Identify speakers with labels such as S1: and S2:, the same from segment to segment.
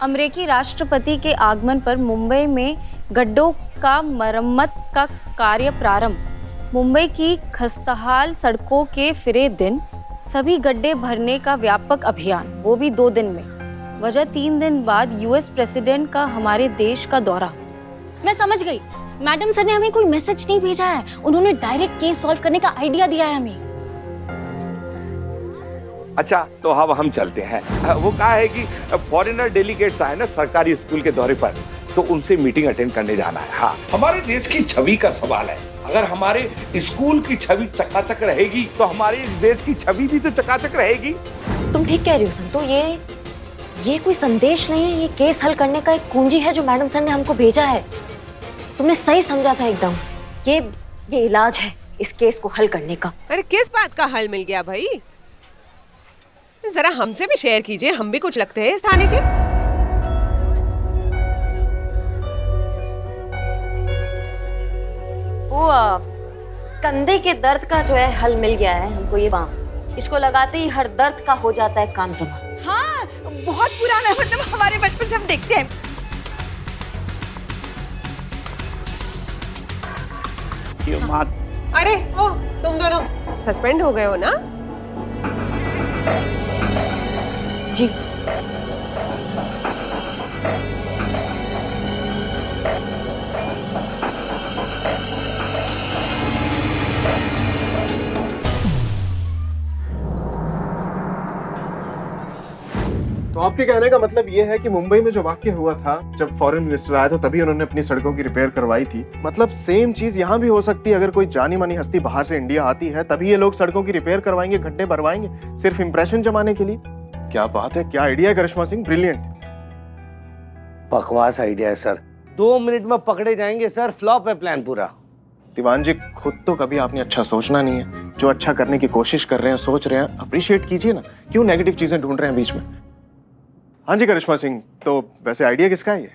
S1: अमेरिकी राष्ट्रपति के आगमन पर मुंबई में गड्ढों का मरम्मत का कार्य प्रारंभ। मुंबई की खस्ताहाल सड़कों के फिरे दिन, सभी गड्ढे भरने का व्यापक अभियान, वो भी 2 दिन में। वजह 3 दिन बाद यूएस प्रेसिडेंट का हमारे देश का दौरा।
S2: मैं समझ गई, मैडम सर ने हमें कोई मैसेज नहीं भेजा है, उन्होंने डायरेक्ट केस सॉल्व करने का आइडिया दिया है हमें।
S3: अच्छा, तो अब हम चलते हैं। वो कहा है कि फॉरेनर डेलीगेट्स आए ना सरकारी स्कूल के दौरे पर, तो उनसे मीटिंग अटेंड करने जाना है। हाँ, हमारे देश की छवि का सवाल है। अगर हमारे स्कूल की छवि चकाचक रहेगी तो हमारे देश की छवि भी तो चकाचक रहेगी।
S2: तुम ठीक कह रही हो संतो, ये कोई संदेश नहीं है, ये केस हल करने का एक कुंजी है जो मैडम सर ने हमको भेजा है। तुमने सही समझा था एकदम। ये इलाज है इस केस को हल करने का।
S4: अरे किस बात का हल मिल गया भाई? जरा हमसे भी शेयर कीजिए, हम भी कुछ लगते हैं इस थाने के।
S2: वो कंधे के दर्द का जो है हल मिल गया है हमको। ये बाम इसको लगाते ही हर दर्द का हो जाता है काम तमाम।
S5: हाँ, बहुत पुराना है, मतलब हमारे बचपन से हम देखते हैं।
S4: अरे ओ, तुम दोनों सस्पेंड हो गए हो ना?
S2: जी
S6: तो आपके कहने का मतलब ये है कि मुंबई में जो वाक्य हुआ था जब फॉरेन मिनिस्टर आया था तभी उन्होंने अपनी सड़कों की रिपेयर करवाई थी, मतलब सेम चीज यहाँ भी हो सकती है। अगर कोई जानी मानी हस्ती बाहर से इंडिया आती है तभी ये लोग सड़कों की रिपेयर करवाएंगे, गड्ढे भरवाएंगे, सिर्फ इंप्रेशन जमाने के लिए। क्या बात है, क्या आइडिया है करिश्मा सिंह, ब्रिलियंट।
S7: बकवास आइडिया है सर, 2 मिनट में पकड़े जाएंगे सर, फ्लॉप है प्लान पूरा।
S6: दीवान जी, खुद तो कभी आपने अच्छा सोचना नहीं है। जो अच्छा करने की कोशिश कर रहे हैं, सोच रहे हैं, अप्रिशिएट कीजिए ना। क्यों नेगेटिव चीजें ढूंढ रहे हैं बीच में? हाँ जी करिश्मा सिंह, तो वैसे आइडिया किसका है ये?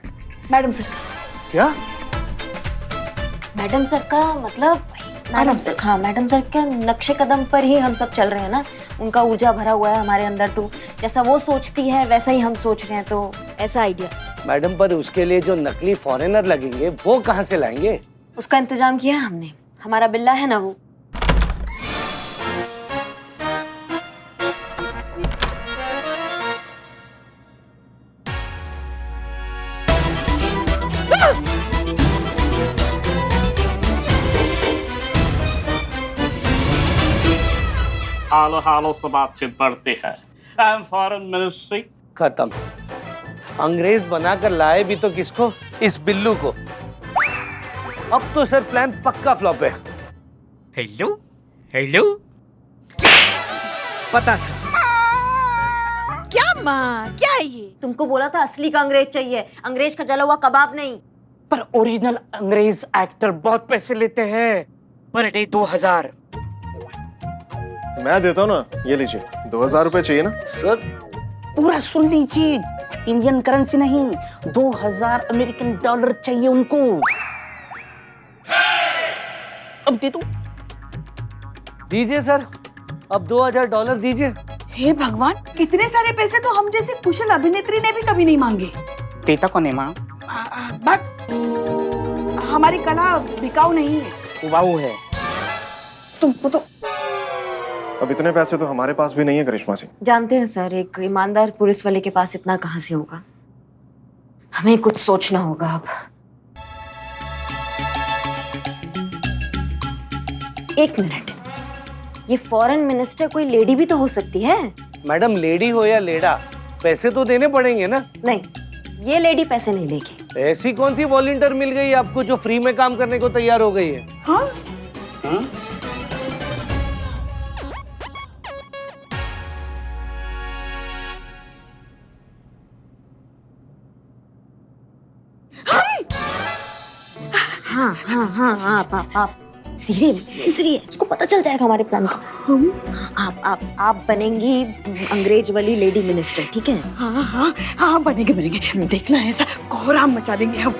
S2: मैडम सर का।
S6: क्या?
S2: मैडम सर का मतलब मैडम सर, हाँ मैडम सर के नक्शे कदम पर ही हम सब चल रहे हैं ना। उनका ऊर्जा भरा हुआ है हमारे अंदर, तो जैसा वो सोचती है वैसा ही हम सोच रहे हैं, तो ऐसा आइडिया।
S7: मैडम, पर उसके लिए जो नकली फॉरेनर लगेंगे वो कहाँ से लाएंगे?
S2: उसका इंतजाम किया है हमने, हमारा बिल्ला है ना वो।
S8: हालो से बातचीत बढ़ती है। फॉरेन मिनिस्ट्री
S7: खत्म। अंग्रेज बनाकर लाए भी तो किसको? इस बिल्लू को। अब तो सर प्लान पक्का फ्लॉप है।
S8: हेलो हेलो,
S5: पता था। क्या माँ, क्या है ये?
S2: तुमको बोला था असली का अंग्रेज चाहिए, अंग्रेज का जला हुआ कबाब नहीं।
S8: पर ओरिजिनल अंग्रेज एक्टर बहुत पैसे लेते हैं, पर डे 2000।
S6: मैं देता हूँ ना, ये लीजिए। 2000 रुपए चाहिए ना
S8: सर? पूरा सुन लीजिए, इंडियन करेंसी नहीं, 2000 अमेरिकन डॉलर चाहिए उनको। अब दे दो।
S7: दीजिए सर, अब $2000 दीजिए।
S5: हे भगवान, इतने सारे पैसे तो हम जैसे कुशल अभिनेत्री ने भी कभी नहीं मांगे।
S8: देता कौन है माँ?
S5: बट हमारी कला बिकाऊ नहीं है।
S8: वाऊ है।
S5: तुमको तो
S6: अब इतने पैसे तो हमारे पास भी नहीं है करिश्मा सिंह।
S2: जानते हैं सर, एक ईमानदार पुलिस वाले के पास इतना कहाँ से होगा। हमें कुछ सोचना होगा अब। एक मिनट, ये फॉरेन मिनिस्टर कोई लेडी भी तो हो सकती है।
S7: मैडम, लेडी हो या लेडा, पैसे तो देने पड़ेंगे ना।
S2: नहीं, ये लेडी पैसे नहीं लेगी।
S7: ऐसी कौन सी वॉलंटियर मिल गई आपको जो फ्री में काम करने को तैयार हो गई है?
S5: हाँ?
S2: हाँ, आप धीरे धीरे, उसको पता चल जाएगा हमारे प्लान का। आप बनेंगी अंग्रेज वाली लेडी मिनिस्टर, ठीक है?
S5: हाँ, बनेंगे। देखना ऐसा कोहराम मचा देंगे हम।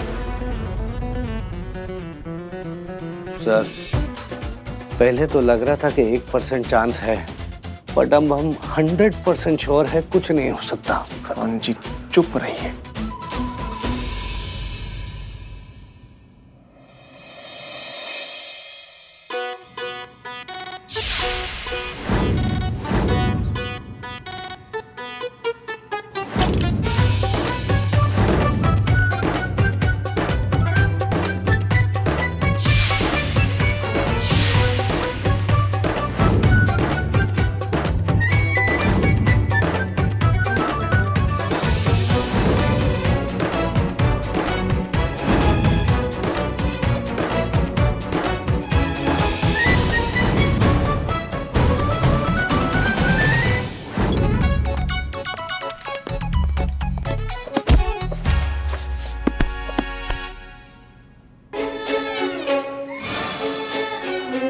S7: सर, पहले तो लग रहा था कि 1% चांस है, बट अब हम 100% श्योर है कुछ नहीं हो सकता।
S6: खान जी चुप रहिए।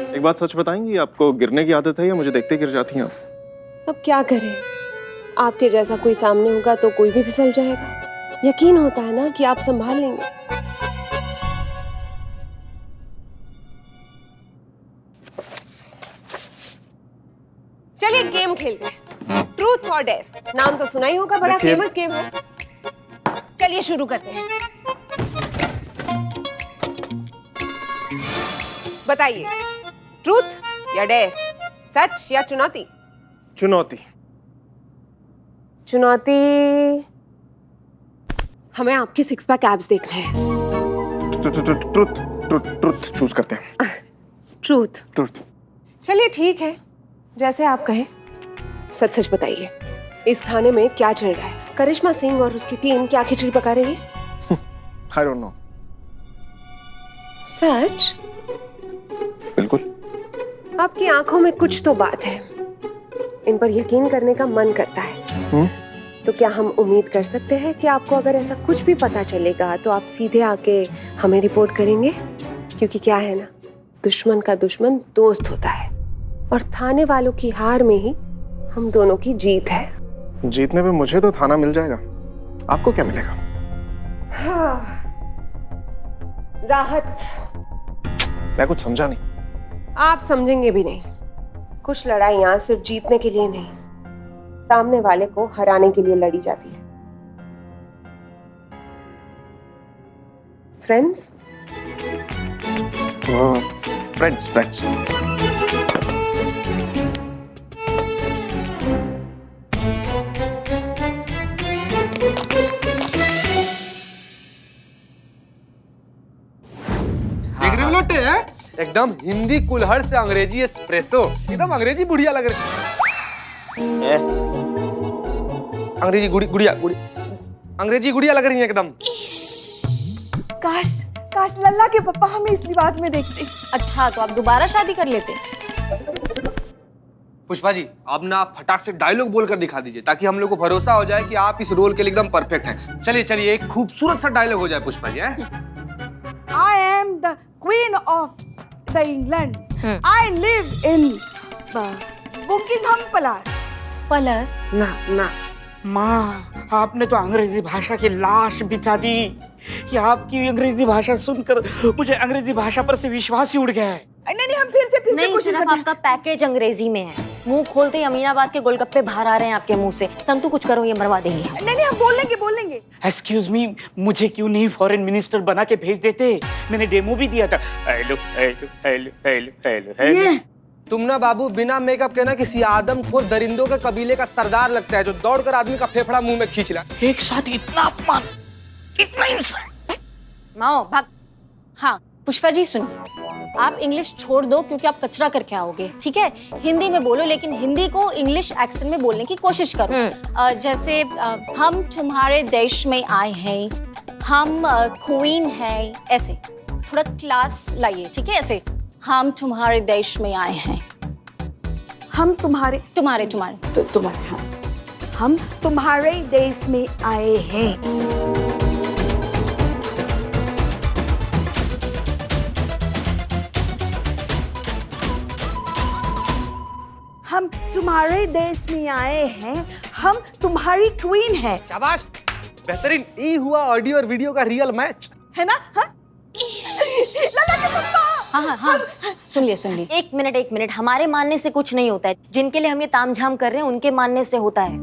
S6: एक बात सच बताएंगी, आपको गिरने की आदत है या मुझे देखते गिर जाती हैं आप?
S4: अब क्या करें, आपके जैसा कोई सामने होगा तो कोई भी फिसल जाएगा। यकीन होता है ना कि आप संभाल लेंगे। चलिए गेम खेलते हैं, ट्रूथ और डेयर। नाम तो सुना ही होगा, बड़ा फेमस गेम है। चलिए शुरू करते हैं। बताइए, ट्रूथ या डेयर, सच या चुनौती?
S6: चुनौती।
S4: चुनौती। हमें आपके 6 पैक एब्स देखने हैं।
S6: ट्रुथ ट्रुथ ट्रुथ चूज करते हैं।
S4: ट्रूथ।
S6: ट्रुथ।
S4: चलिए ठीक है, जैसे आप कहें। सच सच बताइए, इस खाने में क्या चल रहा है? करिश्मा सिंह और उसकी टीम क्या खिचड़ी पका रही है?
S6: I don't know।
S4: सच?
S6: बिल्कुल।
S4: आपकी आंखों में कुछ तो बात है, इन पर यकीन करने का मन करता है। तो क्या हम उम्मीद कर सकते हैं कि आपको अगर ऐसा कुछ भी पता चलेगा तो आप सीधे आके हमें रिपोर्ट करेंगे? क्योंकि क्या है ना, दुश्मन का दुश्मन दोस्त होता है, और थाने वालों की हार में ही हम दोनों की जीत है।
S6: जीतने पे मुझे तो थाना मिल जाएगा, आपको क्या मिलेगा?
S4: हाँ, राहत।
S6: मैं कुछ समझा नहीं।
S4: आप समझेंगे भी नहीं। कुछ लड़ाइयां सिर्फ जीतने के लिए नहीं, सामने वाले को हराने के लिए लड़ी जाती है। फ्रेंड्स?
S6: Friends friends.
S9: देख रहे हो लोटे हैं? एकदम हिंदी कुल्हड़ से अंग्रेजी एस्प्रेसो, एकदम अंग्रेजी बुढ़िया लग रही है। अंग्रेजी गुड़िया अंग्रेजी गुड़िया लग रही है एकदम।
S5: काश काश लल्ला के पापा हमें इस लिबास में देखते।
S1: अच्छा, तो आप दोबारा शादी कर लेते?
S9: पुष्पा जी, अब ना आप फटाक से डायलॉग बोलकर दिखा दीजिए, ताकि हम लोग को भरोसा हो जाए कि आप इस रोल के लिए एकदम परफेक्ट हैं। चलिए चलिए, एक खूबसूरत सा डायलॉग हो जाए Pushpa ji.
S5: I am the queen of the England. I live in Buckingham Palace.
S1: Plus
S8: ना माँ, आपने तो अंग्रेजी भाषा की लाश बिछा दी। ये आपकी अंग्रेजी भाषा सुनकर मुझे अंग्रेजी भाषा पर से विश्वास ही उड़ गया है।
S5: नहीं हम फिर से
S2: नहीं,
S5: कोशिश
S2: सिर्फ
S5: करते हैं।
S2: आपका पैकेज अंग्रेजी में है। मुंह खोलते ही अमीनाबाद के गोलगप्पे बाहर आ रहे हैं आपके मुंह से। संतू कुछ करो, ये मरवा देंगे।
S5: नहीं हम बोल लेंगे।
S8: एक्सक्यूज मी, मुझे क्यों नहीं फॉरेन मिनिस्टर बना के भेज देते? मैंने डेमो भी दिया था। हेलो।
S9: तुम ना बाबू बिना मेकअप के ना किसी आदमखोर दरिंदों के कबीले का सरदार लगता है, जो दौड़कर आदमी का फेफड़ा मुंह में खींच ला।
S8: एक साथ इतना अपमान, इतना इंसल्ट।
S2: माओ भाग।
S1: हाँ पुष्पा जी सुनिए, आप इंग्लिश छोड़ दो क्योंकि आप कचरा करके आओगे, ठीक है? हिंदी में बोलो, लेकिन हिंदी को इंग्लिश एक्सेंट में बोलने की कोशिश करो। जैसे हम तुम्हारे देश में आए हैं, हम क्वीन हैं, ऐसे थोड़ा क्लास लाइए, ठीक है? ऐसे हम तुम्हारे देश में आए हैं।
S5: हम तुम्हारे
S1: हाँ।
S5: हम तुम्हारे देश में आए हैं। हम तुम्हारे देश में आए हैं, हम तुम्हारी क्वीन हैं।
S9: शाबाश, बेहतरीन। ये हुआ ऑडियो और वीडियो का रियल मैच,
S5: है ना? हाँ? लल्ला के पप्पा
S2: हाँ, सुन लिए। एक मिनट, हमारे मानने से कुछ नहीं होता है। जिनके लिए हम ये तामझाम कर रहे हैं उनके मानने से होता है।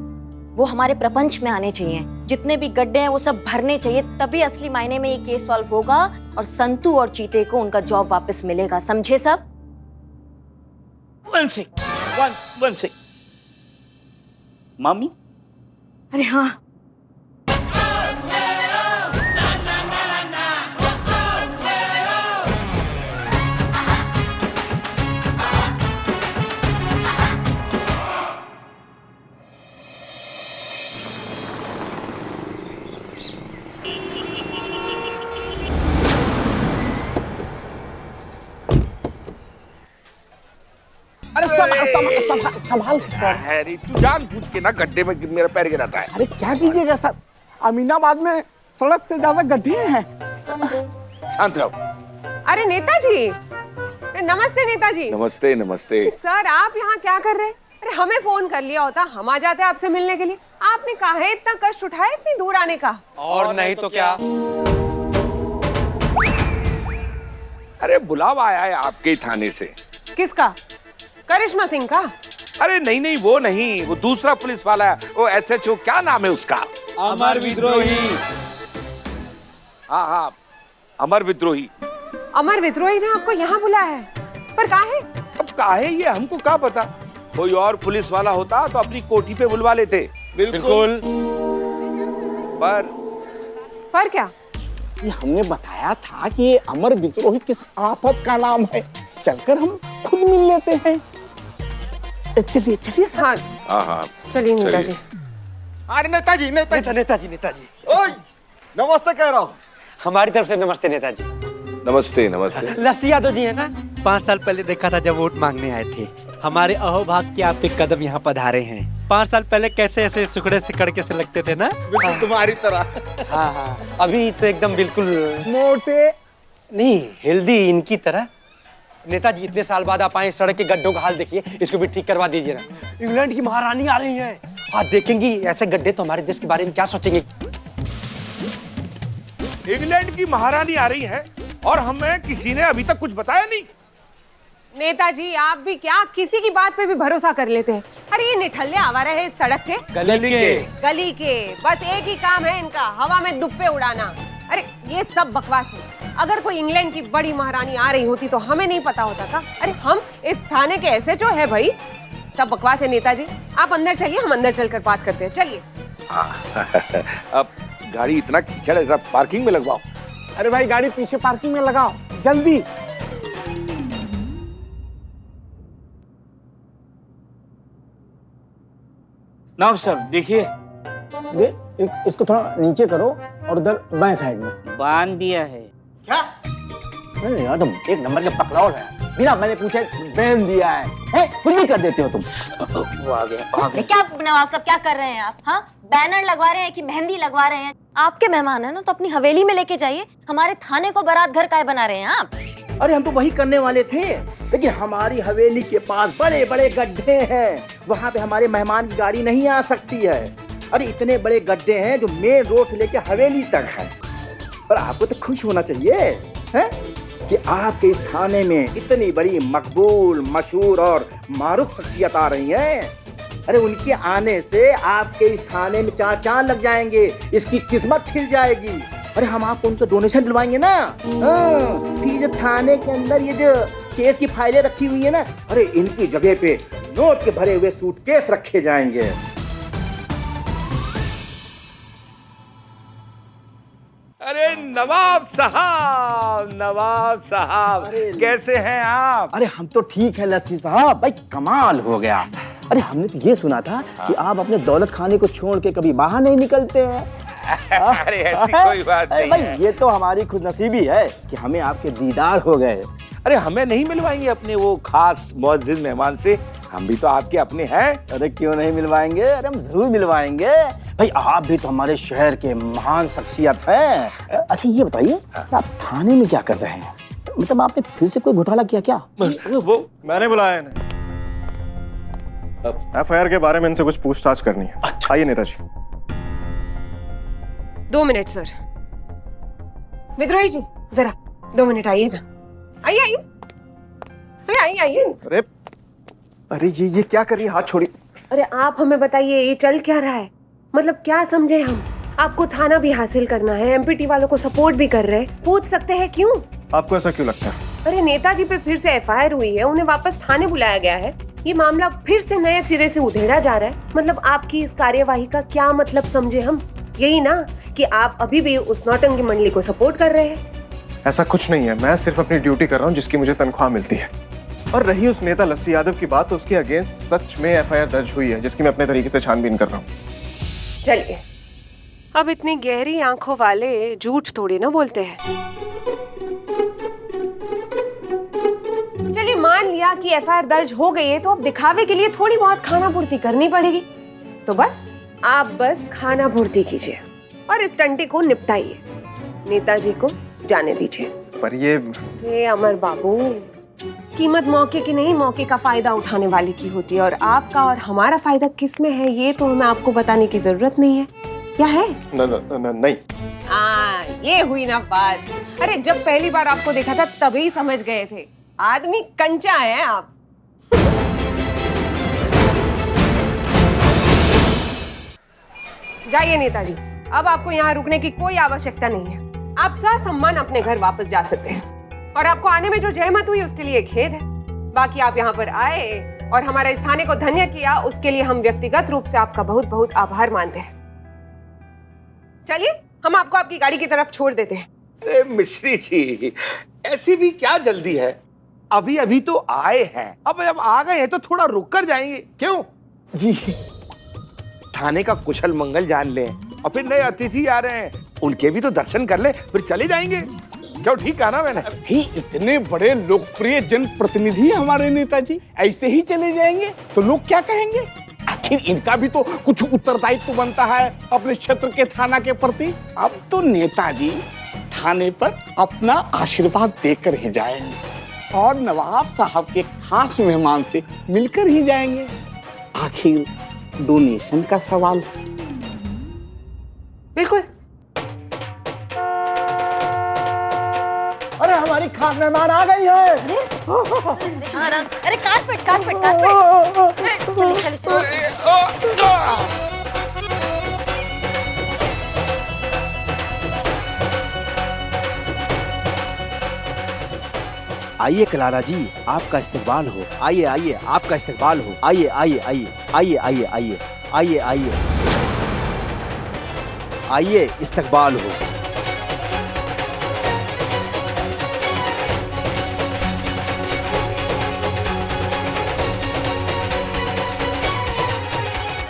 S2: वो हमारे प्रपंच में आने चाहिए। जितने भी गड्ढे हैं वो सब भरने चाहिए, तभी असली मायने में ये केस सॉल्व होगा और संतू और चीते को उनका जॉब वापस मिलेगा। समझे सब?
S8: वन सेक मामी।
S5: अरे हाँ,
S3: संभाल सर। हैरी, तू जानबूझ के ना गड्ढे में मेरा पैर गिराता है।
S10: अरे क्या कीजिएगा सर, अमीनाबाद में सड़क से ज्यादा गड्ढे हैं।
S3: शांत रहो।
S4: अरे नेताजी, नमस्ते नेताजी।
S3: नमस्ते नमस्ते।
S4: सर आप यहाँ क्या कर रहे हैं? अरे हमें फोन कर लिया होता, हम आ जाते आपसे मिलने के लिए। आपने काहे इतना कष्ट उठाया इतनी दूर आने का?
S9: और नहीं तो क्या।
S3: अरे बुलावा आया है आपके ही थाने से।
S4: किसका? करिश्मा सिंह का?
S3: अरे नहीं, वो नहीं, वो दूसरा पुलिस वाला है, वो SHO, क्या नाम है उसका?
S9: अमर विद्रोही।
S3: हाँ, अमर विद्रोही।
S4: अमर विद्रोही ने आपको यहाँ बुलाया है, पर काहे?
S3: अब काहे ये हमको क्या पता। कोई और पुलिस वाला होता तो अपनी कोठी पे बुलवा लेते।
S9: बिल्कुल।
S4: पर क्या?
S10: ये हमने बताया था कि ये अमर विद्रोही किस आफत का नाम है, चलकर हम खुद मिल लेते हैं। चलिए सर।
S3: हाँ,
S4: चलिए नेताजी।
S10: अरे नेताजी।
S7: ओए,
S10: नमस्ते कह रहा हूँ।
S7: हमारी तरफ से नमस्ते नेताजी।
S3: नमस्ते।
S7: लस्सी यादव जी है ना?
S11: 5 साल पहले देखा था जब वोट मांगने आए थे। हमारे अहोभाग्य के आपके कदम यहाँ पधारे हैं। 5 साल पहले कैसे ऐसे सुखड़े सिकड़के से लगते थे ना?
S10: बिल्कुल तुम्हारी तरह।
S7: हाँ, अभी तो एकदम बिल्कुल
S10: मोटे
S7: नहीं, हेल्दी इनकी तरह। नेताजी इतने साल बाद आप आए, सड़क के गड्ढों का हाल देखिए, इसको भी ठीक करवा दीजिए ना। इंग्लैंड की महारानी आ रही है, हाँ देखेंगी ऐसे गड्ढे तो हमारे देश के बारे में क्या सोचेंगे।
S3: इंग्लैंड की महारानी आ रही है और हमें किसी ने अभी तक कुछ बताया नहीं।
S4: नेताजी आप भी क्या किसी की बात पे भी भरोसा कर लेते हैं? अरे ये निठल्ले आवारा है इस सड़क के, गली के। बस एक ही काम है इनका, हवा में दुप्पे उड़ाना। अरे ये सब बकवास है। अगर कोई इंग्लैंड की बड़ी महारानी आ रही होती तो हमें नहीं पता होता था? अरे हम इस थाने के SHO है भाई। सब बकवास है नेताजी। आप अंदर चलिए, हम अंदर चलकर बात करते हैं। चलिए।
S3: अब गाड़ी इतना कीचड़ है, पार्किंग में लगवाओ।
S10: अरे भाई गाड़ी पीछे पार्किंग में लगाओ, जल्दी।
S8: नवाब साहब देखिए।
S10: इसको थोड़ा नीचे करो और उधर बाएं साइड में
S8: बांध दिया है।
S10: क्या? नहीं यार, तुम एक नंबर के पकड़ाओ है। बिना मैंने पूछे बांध दिया है? कुछ भी कर देते हो तुम।
S8: वो आ गया।
S2: क्या नवाब साहब क्या कर रहे हैं आप? हाँ, बैनर लगवा रहे हैं कि मेहंदी लगवा रहे हैं? आपके मेहमान है ना, तो अपनी हवेली में लेके जाइए। हमारे थाने को बारात घर काहे बना रहे हैं आप?
S10: अरे हम तो वही करने वाले थे, लेकिन हमारी हवेली के पास बड़े बड़े गड्ढे हैं, वहाँ पे हमारे मेहमान की गाड़ी नहीं आ सकती है। अरे इतने बड़े गड्ढे हैं जो मेन रोड से लेकर हवेली तक है। और आपको तो खुश होना चाहिए हैं कि आपके इस थाने में इतनी बड़ी मकबूल, मशहूर और मारूफ शख्सियत आ रही हैं। अरे उनके आने से आपके इस थाने में चार चांद लग जाएंगे, इसकी किस्मत खिल जाएगी। अरे हम आपको उनका डोनेशन दिलवाएंगे ना। ये जो थाने के अंदर ये जो केस की फाइलें रखी हुई है ना, अरे इनकी जगह पे नोट के भरे हुए सूटकेस रखे जाएंगे।
S3: अरे नवाब साहब कैसे हैं आप?
S10: अरे हम तो ठीक है लस्सी साहब, भाई कमाल हो गया। अरे हमने तो ये सुना था कि आप अपने दौलत खाने को छोड़ के कभी बाहर नहीं निकलते हैं।
S3: अरे ऐसी कोई बात नहीं
S10: भाई
S3: है।
S10: ये तो हमारी खुशनसीबी है कि हमें आपके दीदार हो गए।
S3: अरे हमें नहीं मिलवाएंगे अपने वो खास मुअज्जिज मेहमान से? हम भी तो आपके अपने हैं।
S10: अरे क्यों नहीं मिलवाएंगे, अरे हम जरूर मिलवाएंगे। भाई आप भी तो हमारे शहर के महान शख्सियत हैं। अच्छा ये बताइए आप थाने में क्या कर रहे हैं? मतलब आपने फिर से कोई घोटाला किया क्या?
S3: वो
S6: मैंने बुलाया इन्हें। FIR के बारे में इनसे कुछ पूछताछ करनी है। आइए नेताजी।
S4: 2 minute sir. विद्रोही जी जरा 2 मिनट आइए ना। आइए आइए, अरे आइए आइए।
S6: अरे अरे ये क्या कर रही है? हाथ छोड़ी।
S4: अरे आप हमें बताइए ये चल क्या रहा है? मतलब क्या समझे हम? आपको थाना भी हासिल करना है, एमपीटी वालों को सपोर्ट भी कर रहे हैं, पूछ सकते हैं क्यों?
S6: आपको ऐसा क्यों लगता है?
S4: अरे नेताजी पे फिर से एफआईआर हुई है, उन्हें वापस थाने बुलाया गया है, ये मामला फिर से नए सिरे से उधेड़ा जा रहा है। मतलब आपकी इस कार्यवाही का क्या मतलब समझे हम? यही ना कि आप अभी भी उस नौटंकी मंडली को सपोर्ट कर रहे हैं।
S6: ऐसा कुछ नहीं है, मैं सिर्फ अपनी ड्यूटी कर रहा हूँ जिसकी मुझे तनख्वाह मिलती है। और रही उस नेता लस्सी यादव की बात, तो उसके अगेंस्ट सच में एफआईआर दर्ज हुई है जिसकी मैं अपने तरीके से छानबीन कर रहा हूँ।
S4: चलिए, अब इतनी गहरी आंखों वाले झूठ थोड़ी ना बोलते हैं। चलिए मान लिया कि एफआईआर दर्ज हो गई है, तो अब दिखावे के लिए थोड़ी बहुत खाना पूर्ति करनी पड़ेगी। तो बस आप बस खाना पूर्ति कीजिए और इस टंटे को निपटाइए, नेताजी को जाने दीजिए।
S6: पर ये
S4: अमर बाबू, कीमत मौके की नहीं, मौके का फायदा उठाने वाले की होती है, और आपका और हमारा फायदा किस में है ये तो हमें आपको बताने की जरूरत नहीं है, क्या है?
S6: नहीं।
S4: ये हुई ना बात। अरे जब पहली बार आपको देखा था तभी समझ गए थे, आदमी कंचा है आप। जाइए नेताजी, अब आपको यहाँ रुकने की कोई आवश्यकता नहीं है। आप ससम्मान अपने घर वापस जा सकते हैं, और आपको आने में जो जहमत हुई उसके लिए खेद है। बाकी आप यहाँ पर आए और हमारे इस थाने को धन्य किया, उसके लिए हम व्यक्तिगत रूप से आपका बहुत बहुत आभार मानते हैं। चलिए हम आपको आपकी गाड़ी की तरफ छोड़ देते हैं।
S3: अरे मिश्री जी, ऐसी भी क्या जल्दी है? अभी अभी तो आए हैं, अब जब आ गए हैं तो थोड़ा रुक कर जाएंगे। क्यों जी? थाने का कुशल मंगल जान लें, और फिर नए अतिथि आ रहे हैं, उनके भी तो दर्शन कर ले, फिर चले जाएंगे। क्यों, ठीक कहा ना मैंने?
S12: ही इतने बड़े लोकप्रिय जनप्रतिनिधि हमारे नेताजी ऐसे ही चले जाएंगे तो लोग क्या कहेंगे? आखिर इनका भी तो कुछ उत्तरदायित्व बनता है अपने क्षेत्र के थाना के प्रति। अब तो नेताजी थाने पर अपना आशीर्वाद देकर ही जाएंगे और नवाब साहब के खास मेहमान से मिलकर ही जाएंगे। आखिर डोनेशन का सवाल।
S4: बिल्कुल।
S10: अरे हमारी खास मेहमान आ गई है।
S2: आराम से, अरे कारपेट कारपेट कारपेट। चलिए चलिए चलिए।
S13: आइए क्लारा जी, आपका इस्तकबाल हो। आइए आइए, आपका इस्तकबाल हो। आइए आइए आइए आइए आइए आइए आइए आइए आइए, इस्तकबाल हो।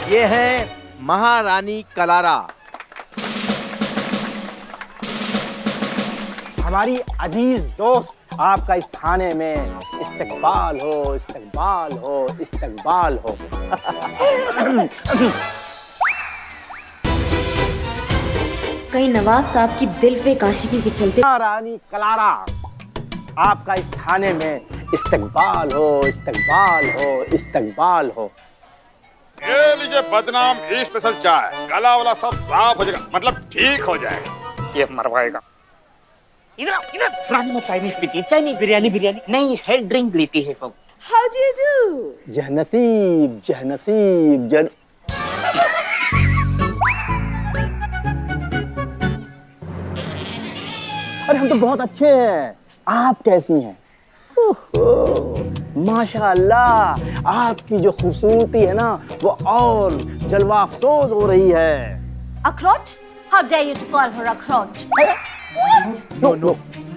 S13: ये है महारानी कलारा, हमारी अजीज दोस्त। आपका इस थाने में इस्तकबाल हो, इस्तकबाल हो, इस्तकबाल हो।
S2: कहीं नवाब साहब की दिल पे काशिकी के चलते।
S13: महारानी कलारा, आपका इस थाने में इस्तकबाल हो, इस्तकबाल हो, इस्तकबाल हो।
S14: ये लीजिए बदनाम स्पेशल चाय, गला वाला सब साफ हो जाएगा, मतलब ठीक हो जाएगा।
S8: ये मरवाएगा। इधर इधर रानी में चाइनीज पीती है, चाइनीज बिरयानी बिरयानी नहीं, हेड ड्रिंक लेती है।
S5: How do you do?
S13: जह नसीब, जह नसीब, जन। अरे हम तो बहुत अच्छे हैं, आप कैसी हैं? माशाअल्लाह, आपकी जो खूबसूरती है ना वो और जलवा अफरोज हो रही है।
S15: अखरोट? How dare you to call her अखरोट?
S13: नो नो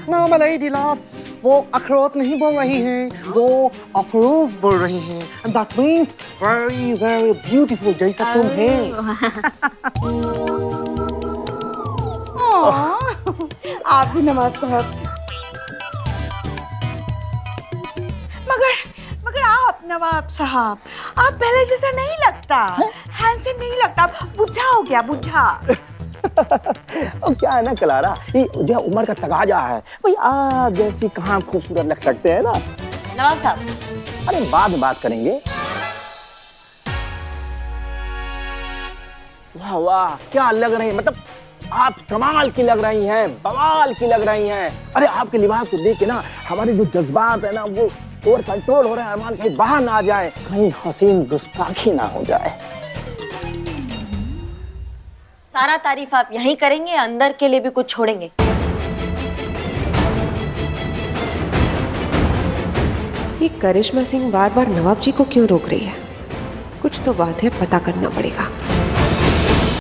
S7: ना मलाई दिलाप, वो अखरोट नहीं बोल रही हैं, वो अफरोज बोल रही हैं। That means very very beautiful, जैसा तुम हैं।
S5: आप भी नवाब साहब। मगर आप नवाब साहब, आप पहले जैसा नहीं लगता, हैंडसम नहीं लगता, बुढ़ा हो गया, बुढ़ा।
S13: और क्या है ना कलारा, ये जो उम्र का तगाजा है, भाई आप जैसी कहाँ खूबसूरत लग सकते हैं ना
S2: नवाब साहब।
S13: अरे बाद में बात करेंगे। वाह वाह, क्या लग रही है, मतलब
S10: आप कमाल की लग रही हैं, बवाल की लग रही हैं। अरे आपके लिबास को देख के ना हमारे जो जज्बात है ना वो ओवर कंट्रोल हो रहे हैं। अरमान कहीं बाहर ना आ जाए, कहीं हसीन गुस्ताखी ना हो जाए।
S2: सारा तारीफ आप यहीं करेंगे, अंदर के लिए भी कुछ छोड़ेंगे?
S4: ये करिश्मा सिंह बार बार नवाब जी को क्यों रोक रही है? कुछ तो बात है, पता करना पड़ेगा।